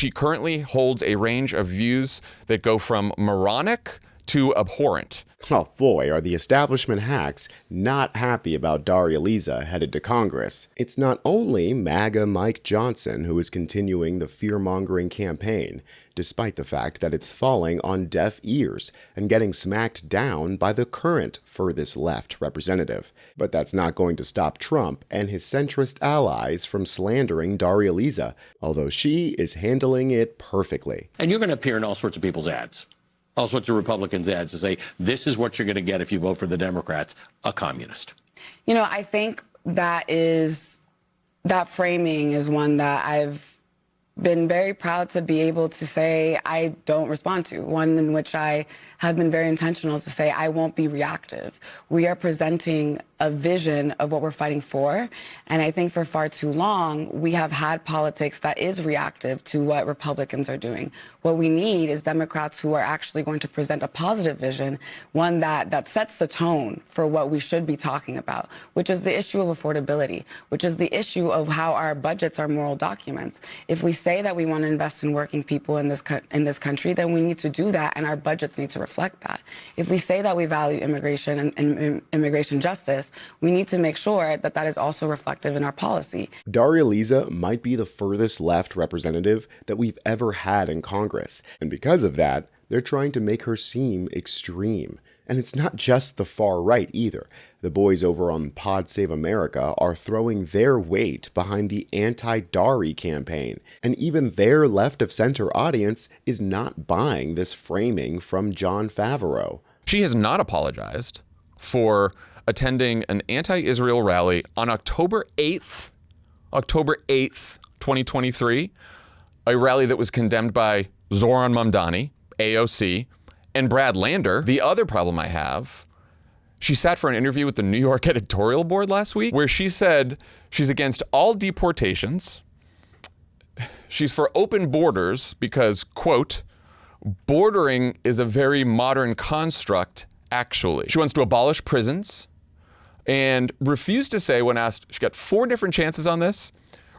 she currently holds a range of views that go from moronic to abhorrent. Oh boy, are the establishment hacks not happy about Darializa headed to Congress. It's not only MAGA Mike Johnson who is continuing the fear-mongering campaign, despite the fact that it's falling on deaf ears and getting smacked down by the current furthest left representative. But that's not going to stop Trump and his centrist allies from slandering Darializa, although she is handling it perfectly. And you're going to appear in all sorts of people's ads. All sorts of Republicans' ads to say, this is what you're going to get if you vote for the Democrats, a communist. You know, I think that framing is one that I've been very proud to be able to say I don't respond to, one in which I have been very intentional to say I won't be reactive. We are presenting a vision of what we're fighting for, and I think for far too long we have had politics that is reactive to what Republicans are doing. What we need is Democrats who are actually going to present a positive vision, one that sets the tone for what we should be talking about, which is the issue of affordability, which is the issue of how our budgets are moral documents. If we say that we want to invest in working people in this country, then we need to do that, and our budgets need to reflect that. If we say that we value immigration and immigration justice, we need to make sure that that is also reflective in our policy. Darializa might be the furthest left representative that we've ever had in Congress, and because of that, they're trying to make her seem extreme. And it's not just the far right either. The boys over on Pod Save America are throwing their weight behind the anti-Dari campaign, and even their left-of-center audience is not buying this framing from Jon Favreau. She has not apologized for attending an anti-Israel rally on October 8th, 2023, a rally that was condemned by Zoran Mamdani, AOC, and Brad Lander. The other problem I have, she sat for an interview with the New York editorial board last week where she said she's against all deportations. She's for open borders because, quote, bordering is a very modern construct, actually. She wants to abolish prisons and refused to say, when asked, she got 4 different chances on this,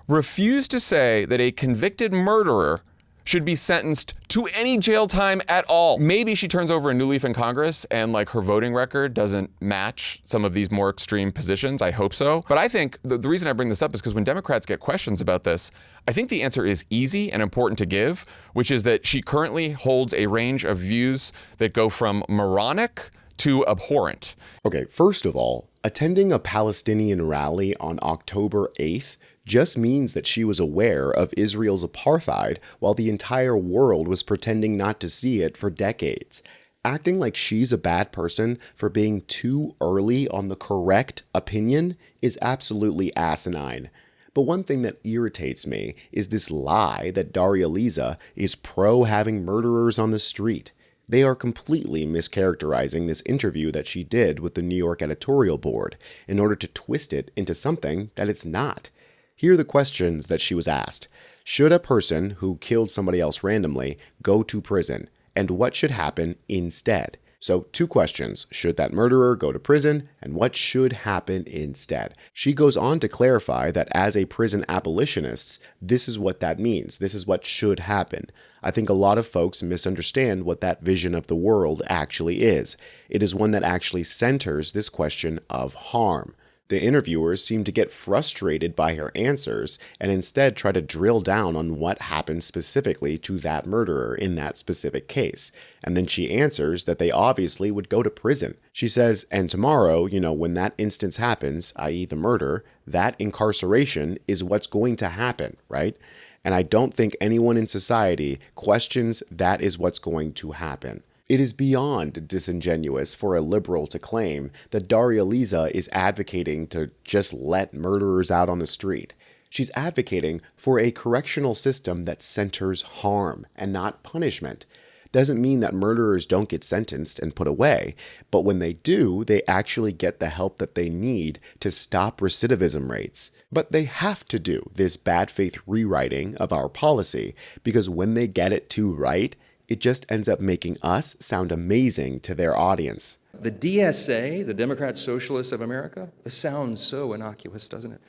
refused to say that a convicted murderer should be sentenced to any jail time at all. Maybe she turns over a new leaf in Congress and like her voting record doesn't match some of these more extreme positions. I hope so. But I think the reason I bring this up is because when Democrats get questions about this, I think the answer is easy and important to give, which is that she currently holds a range of views that go from moronic to abhorrent. Okay, first of all, attending a Palestinian rally on October 8th just means that she was aware of Israel's apartheid while the entire world was pretending not to see it for decades. Acting like she's a bad person for being too early on the correct opinion is absolutely asinine. But one thing that irritates me is this lie that Darializa is pro having murderers on the street. They are completely mischaracterizing this interview that she did with the New York editorial board in order to twist it into something that it's not. Here are the questions that she was asked. Should a person who killed somebody else randomly go to prison? And what should happen instead? So 2 questions. Should that murderer go to prison? And what should happen instead? She goes on to clarify that as a prison abolitionist, this is what that means. This is what should happen. I think a lot of folks misunderstand what that vision of the world actually is. It is one that actually centers this question of harm. The interviewers seem to get frustrated by her answers and instead try to drill down on what happened specifically to that murderer in that specific case. And then she answers that they obviously would go to prison. She says, and tomorrow, when that instance happens, i.e. the murder, that incarceration is what's going to happen, right? And I don't think anyone in society questions that is what's going to happen. It is beyond disingenuous for a liberal to claim that Darializa is advocating to just let murderers out on the street. She's advocating for a correctional system that centers harm and not punishment. Doesn't mean that murderers don't get sentenced and put away, but when they do, they actually get the help that they need to stop recidivism rates. But they have to do this bad faith rewriting of our policy because when they get it too right, it just ends up making us sound amazing to their audience. The DSA, the Democrat Socialists of America, it sounds so innocuous, doesn't it?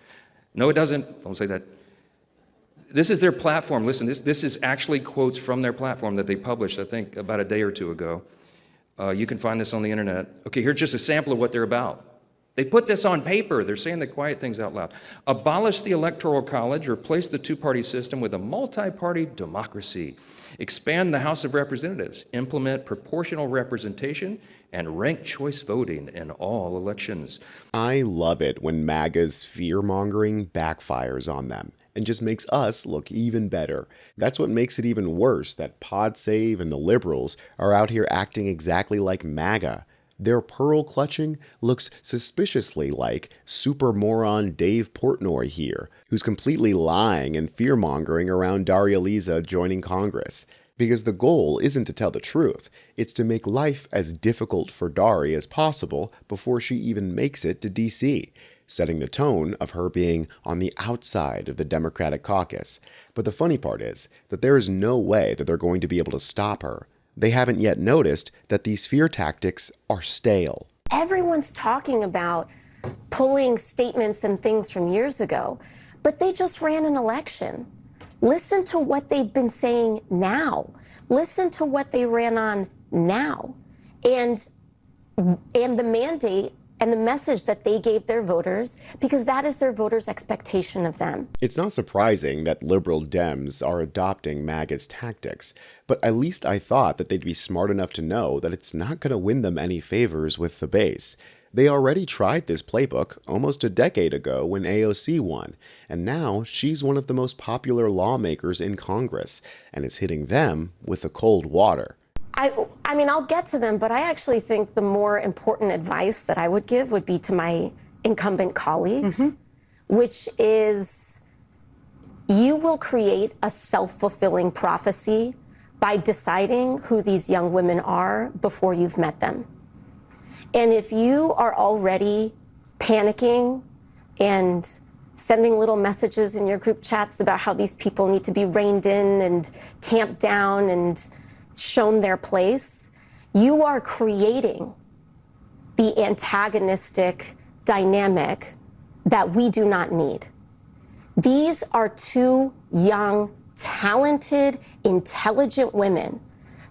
No, it doesn't. Don't say that. This is their platform. Listen, this is actually quotes from their platform that they published, I think, about a day or two ago. You can find this on the internet. Okay, here's just a sample of what they're about. They put this on paper. They're saying the quiet things out loud. Abolish the Electoral College, replace the two-party system with a multi-party democracy. Expand the House of Representatives, implement proportional representation, and ranked choice voting in all elections. I love it when MAGA's fear-mongering backfires on them and just makes us look even better. That's what makes it even worse that PodSave and the Liberals are out here acting exactly like MAGA. Their pearl clutching looks suspiciously like super moron Dave Portnoy here, who's completely lying and fear-mongering around Darializa joining Congress. Because the goal isn't to tell the truth, it's to make life as difficult for Daria as possible before she even makes it to DC, setting the tone of her being on the outside of the Democratic caucus. But the funny part is that there is no way that they're going to be able to stop her. They haven't yet noticed that these fear tactics are stale. Everyone's talking about pulling statements and things from years ago, but they just ran an election. Listen to what they've been saying now. Listen to what they ran on now. And the mandate and the message that they gave their voters, because that is their voters' expectation of them. It's not surprising that liberal Dems are adopting MAGA's tactics, but at least I thought that they'd be smart enough to know that it's not going to win them any favors with the base. They already tried this playbook almost a decade ago when AOC won, and now she's one of the most popular lawmakers in Congress, and is hitting them with the cold water. I mean, I'll get to them, but I actually think the more important advice that I would give would be to my incumbent colleagues, which is you will create a self-fulfilling prophecy by deciding who these young women are before you've met them. And if you are already panicking and sending little messages in your group chats about how these people need to be reined in and tamped down and shown their place, you are creating the antagonistic dynamic that we do not need. These are two young, talented, intelligent women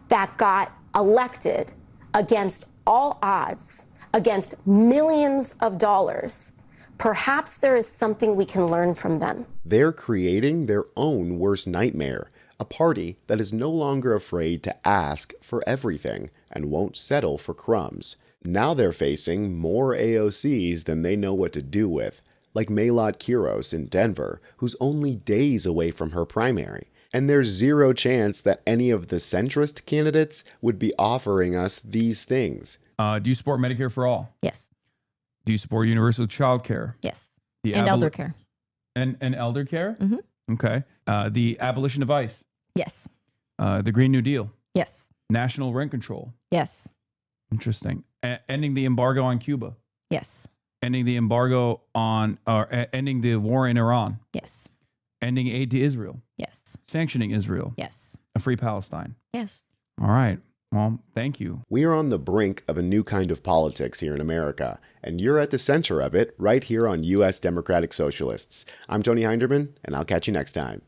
that got elected against all odds, against millions of dollars. Perhaps there is something we can learn from them. They're creating their own worst nightmare. A party that is no longer afraid to ask for everything and won't settle for crumbs. Now they're facing more AOCs than they know what to do with, like Maylot Quiros in Denver, who's only days away from her primary. And there's zero chance that any of the centrist candidates would be offering us these things. Do you support Medicare for all? Yes. Do you support universal child care? Yes. And elder care. And elder care? Mm-hmm. Okay. The abolition of ICE? Yes. The Green New Deal? Yes. National rent control? Yes. Interesting. Ending the embargo on Cuba? Yes. Ending the embargo on, or ending the war in Iran? Yes. Ending aid to Israel? Yes. Sanctioning Israel? Yes. A free Palestine? Yes. All right. Well, thank you. We are on the brink of a new kind of politics here in America, and you're at the center of it right here on U.S. Democratic Socialists. I'm Tony Hinderman, and I'll catch you next time.